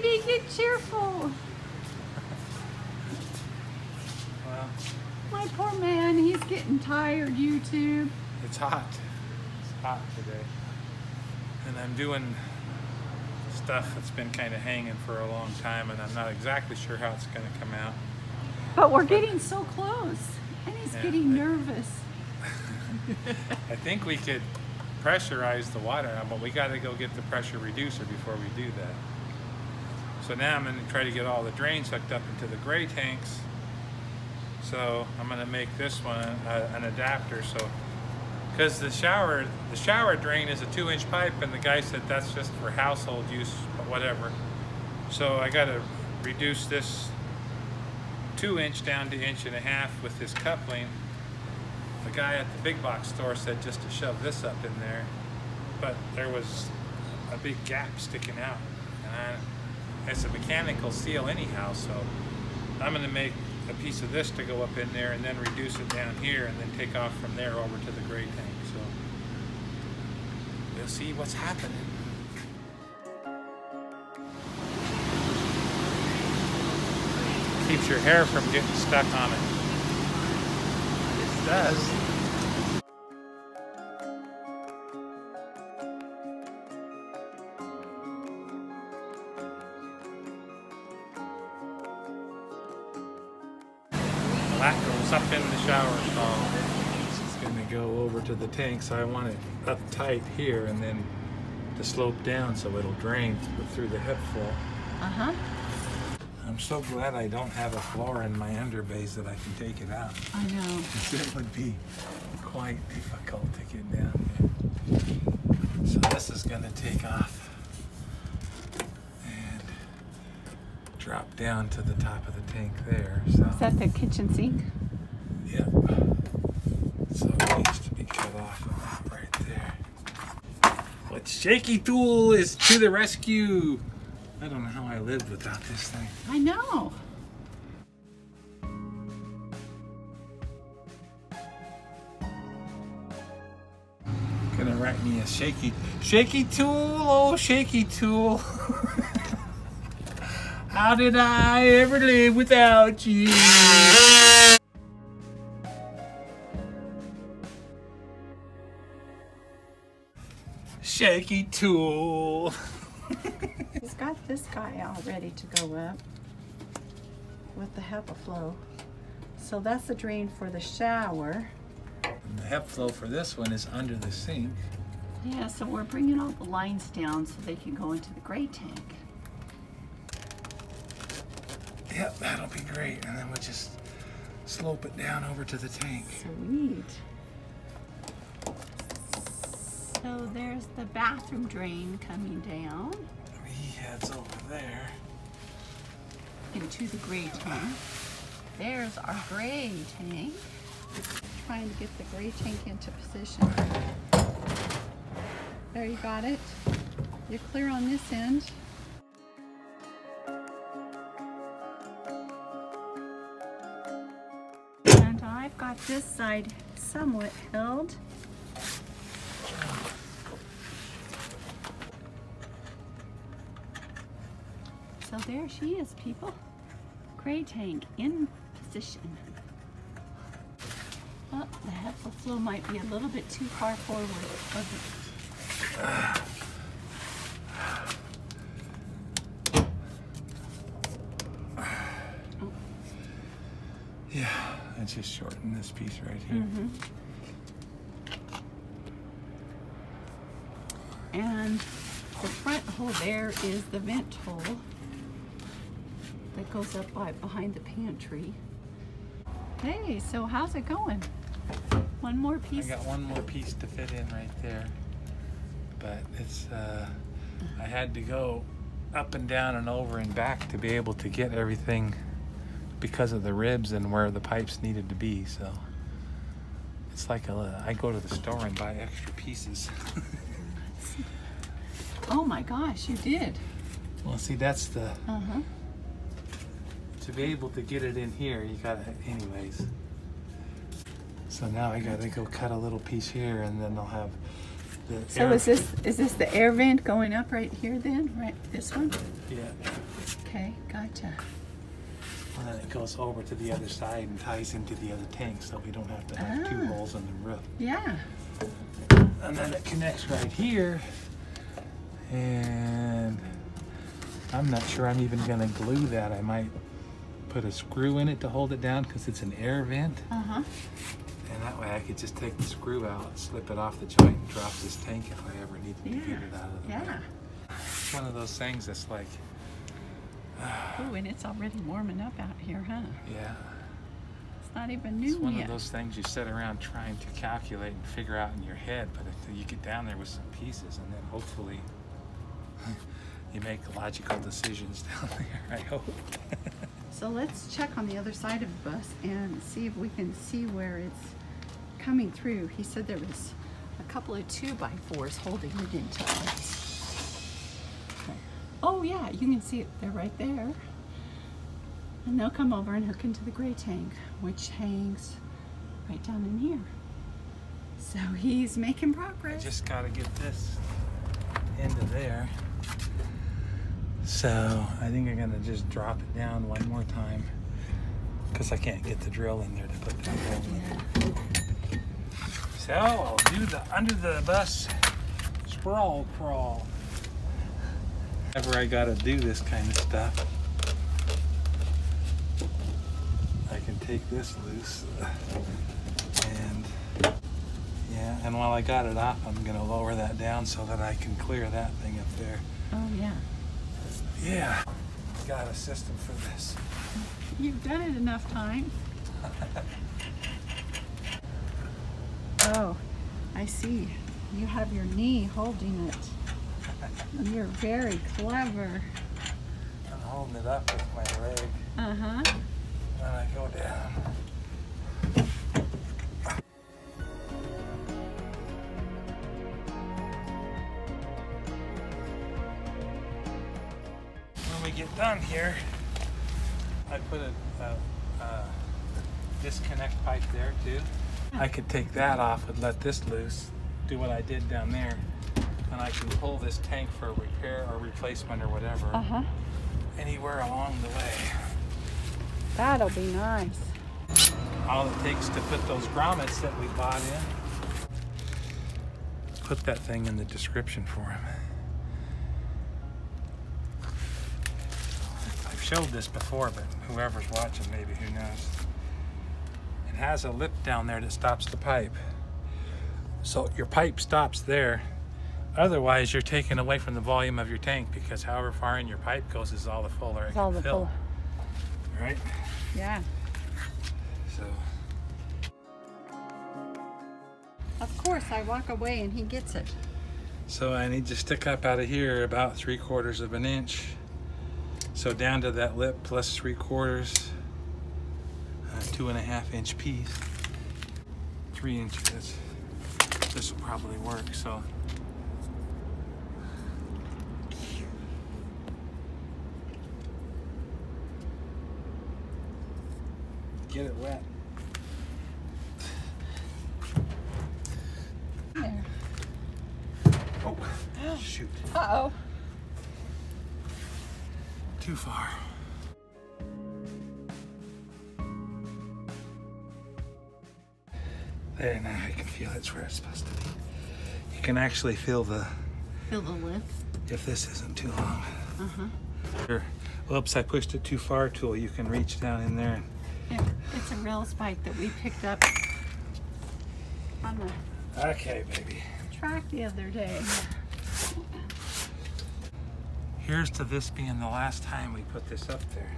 baby, get cheerful. Well, my poor man, he's getting tired, YouTube. it's hot. It's hot today. And I'm doing stuff that's been kind of hanging for a long time, and I'm not exactly sure how it's going to come out. But we're getting so close, and he's getting nervous. I think we could pressurize the water, but we got to go get the pressure reducer before we do that. So now I'm going to try to get all the drains hooked up into the gray tanks. So I'm going to make this one an adapter. So, because the shower drain is a 2-inch pipe, and the guy said that's just for household use, but whatever. So I got to reduce this 2-inch down to 1.5 inches with this coupling. The guy at the big box store said just to shove this up in there, but there was a big gap sticking out, and it's a mechanical seal anyhow. So I'm going to make a piece of this to go up in there and then reduce it down here and then take off from there over to the gray tank. So we'll see what's happening. Keeps your hair from getting stuck on it. It does. That goes up in the shower stall. This is going to go over to the tank, so I want it up tight here and then to slope down so it'll drain through the HepvO. I'm so glad I don't have a floor in my underbays that I can take it out. I know. It would be quite difficult to get down here. So this is going to take off and drop down to the top of the tank there. So. Is that the kitchen sink? Yep. So it needs to be cut off right there. But Shaky Tool is to the rescue. I don't know how I lived without this thing. I know. Gonna write me a shaky tool, oh shaky tool. How did I ever live without you? Shaky tool. He's got this guy all ready to go up with the HepvO. So that's the drain for the shower. The HepvO for this one is under the sink. Yeah, so we're bringing all the lines down so they can go into the gray tank. Yep, that'll be great. And then we'll just slope it down over to the tank. Sweet. So there's the bathroom drain coming down. He heads over there. Into the gray tank. There's our gray tank. Trying to get the gray tank into position. There, you got it. You're clear on this end. And I've got this side somewhat held. So there she is, people. Gray tank in position. Oh, the HepvO might be a little bit too far forward. Yeah, let's just shorten this piece right here. And the front hole there is the vent hole that goes up behind the pantry. Hey, so how's it going? One more piece? I got one more piece to fit in right there. But it's, I had to go up and down and over and back to be able to get everything because of the ribs and where the pipes needed to be. So it's like I go to the store and buy extra pieces. Oh my gosh, you did. Well, see, that's the, to be able to get it in here, you gotta, anyways. So now I gotta go cut a little piece here, and then I'll have the So air. is this the air vent going up right here then? Right, this one? Yeah. Okay, gotcha. And then it goes over to the other side and ties into the other tank, so we don't have to have two holes in the roof. Yeah. And then it connects right here. And I'm not sure I'm even gonna glue that. I might put a screw in it to hold it down because it's an air vent. Uh-huh. And that way I could just take the screw out, slip it off the joint, and drop this tank if I ever needed to get it out of the way. It's one of those things that's like... Oh, and it's already warming up out here, huh? Yeah. It's not even new yet. It's one of those things you sit around trying to calculate and figure out in your head, but if you get down there with some pieces and then hopefully you make logical decisions down there, I hope. So let's check on the other side of the bus and see if we can see where it's coming through. He said there was a couple of 2x4s holding it into place. Okay. Oh yeah, you can see it. They're right there. And they'll come over and hook into the gray tank, which hangs right down in here. So he's making I progress. just gotta get this into there. So I think I'm gonna just drop it down one more time because I can't get the drill in there to put that hole in. So I'll do the under the bus sprawl crawl. Whenever I gotta do this kind of stuff, I can take this loose and yeah, and while I got it off, I'm gonna lower that down so that I can clear that thing up there. Oh yeah. Yeah, got a system for this. You've done it enough time. Oh, I see. You have your knee holding it. You're very clever. I'm holding it up with my leg. Uh-huh. Then I go down. When we get done here, I put a disconnect pipe there too. I could take that off and let this loose, do what I did down there, and I can pull this tank for a repair or replacement or whatever anywhere along the way. That'll be nice. All it takes to put those grommets that we bought in. Put that thing in the description for him. I've showed this before, but whoever's watching, maybe, who knows. It has a lip down there that stops the pipe. So your pipe stops there. Otherwise, you're taking away from the volume of your tank because however far in your pipe goes is all the fuller it can fill. Right? Yeah. So. Of course, I walk away and he gets it. So I need to stick up out of here about 3/4 of an inch. So down to that lip plus 3/4, 2.5 inch piece, 3 inches. This will probably work. So. Get it wet. There. Oh, shoot. Uh-oh. Too far. There, now I can feel it's where it's supposed to be. You can actually feel the lip. If this isn't too long. Sure. Whoops, I pushed it too far tool. You can reach down in there. It's a rail spike that we picked up on the Okay, baby. track the other day. Here's to this being the last time we put this up there.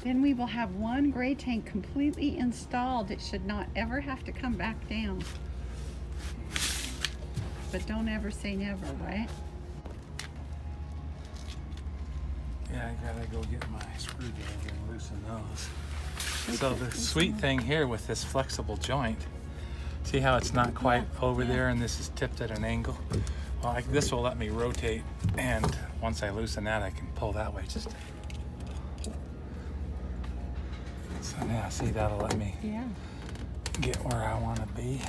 Then we will have one gray tank completely installed. It should not ever have to come back down. But don't ever say never, right? Yeah, I gotta go get my screwdriver and loosen those. So the sweet thing here with this flexible joint, see how it's not quite over there and this is tipped at an angle? Well, this will let me rotate, and once I loosen that, I can pull that way. So now, see, that'll let me get where I want to be.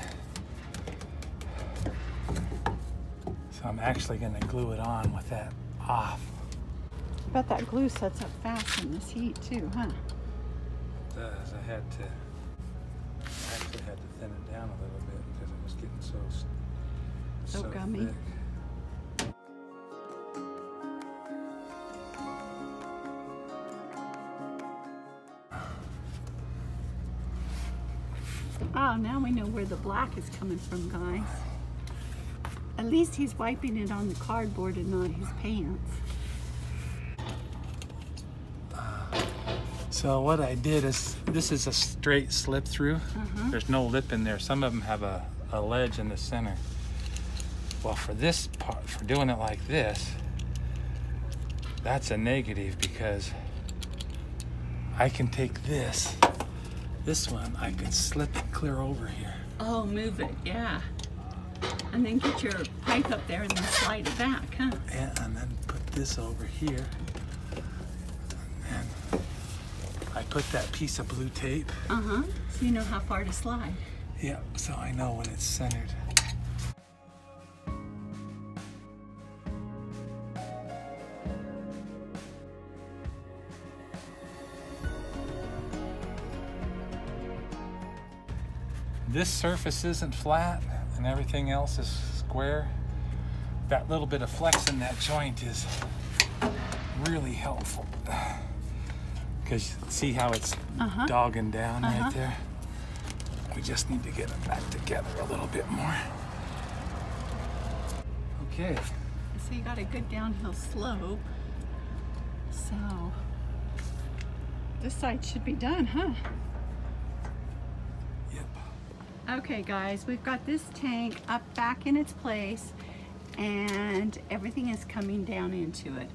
So I'm actually going to glue it on with that off. I bet that glue sets up fast in this heat too, huh? It does. I actually had to thin it down a little bit because it was getting so gummy. thick. Oh, now we know where the black is coming from, guys. At least he's wiping it on the cardboard and not his pants. So what I did is, this is a straight slip through. There's no lip in there. Some of them have a ledge in the center. Well, for this part, for doing it like this, that's a negative because I can take this one, I can slip it clear over here. Oh, move it, yeah. And then get your pipe up there and then slide it back, huh? Yeah, and then put this over here. And I put that piece of blue tape. So you know how far to slide. Yeah, so I know when it's centered. This surface isn't flat and everything else is square. That little bit of flex in that joint is really helpful. Because see how it's dogging down right there? We just need to get them back together a little bit more. Okay. So you got a good downhill slope. So this side should be done, huh? Okay guys, we've got this tank up back in its place and everything is coming down into it.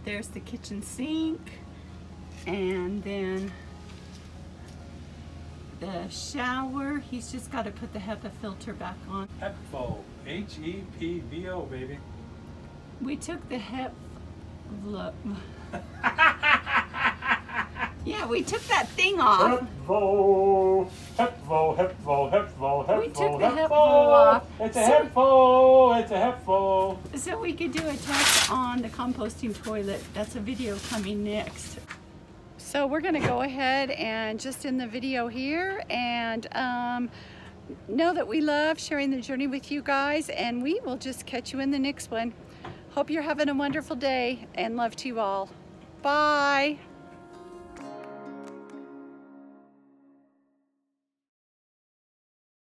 There's the kitchen sink and then the shower. He's just got to put the HEPA filter back on. HepvO, HEPVO, baby. We took the yeah, we took that thing off. HepvO, HepvO, HepvO, HepvO, HepvO, We took the HepvO HepvO. off. It's a HepvO, it's a HepvO. So we could do a test on the composting toilet. That's a video coming next. So we're gonna go ahead and just end the video here and know that we love sharing the journey with you guys, and we will just catch you in the next one. Hope you're having a wonderful day and love to you all. Bye.